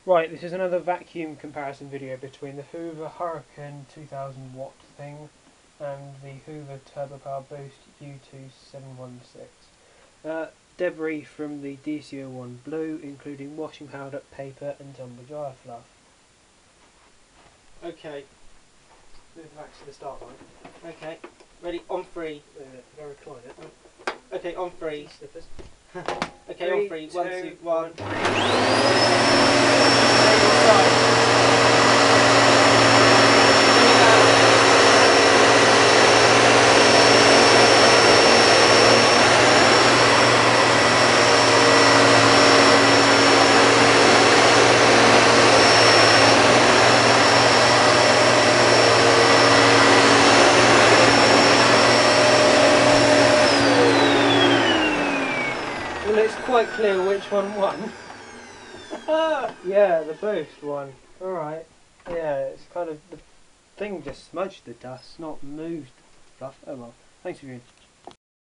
Right, this is another vacuum comparison video between the Hoover Hurricane 2000 watt thing and the Hoover Turbopower Boost U2716. Debris from the DC01 Blue, including washing powder, paper and tumble dryer fluff. Okay, Move back to the start line. okay, ready, on three. Go recline it. Okay, on three. Slippers. Okay, on three. One, two, one. Well, it's quite clear which one won. Yeah, the Boost won. Alright. Yeah, it's kind of, the thing just smudged the dust, not moved the fluff. Oh well. Thanks for viewing.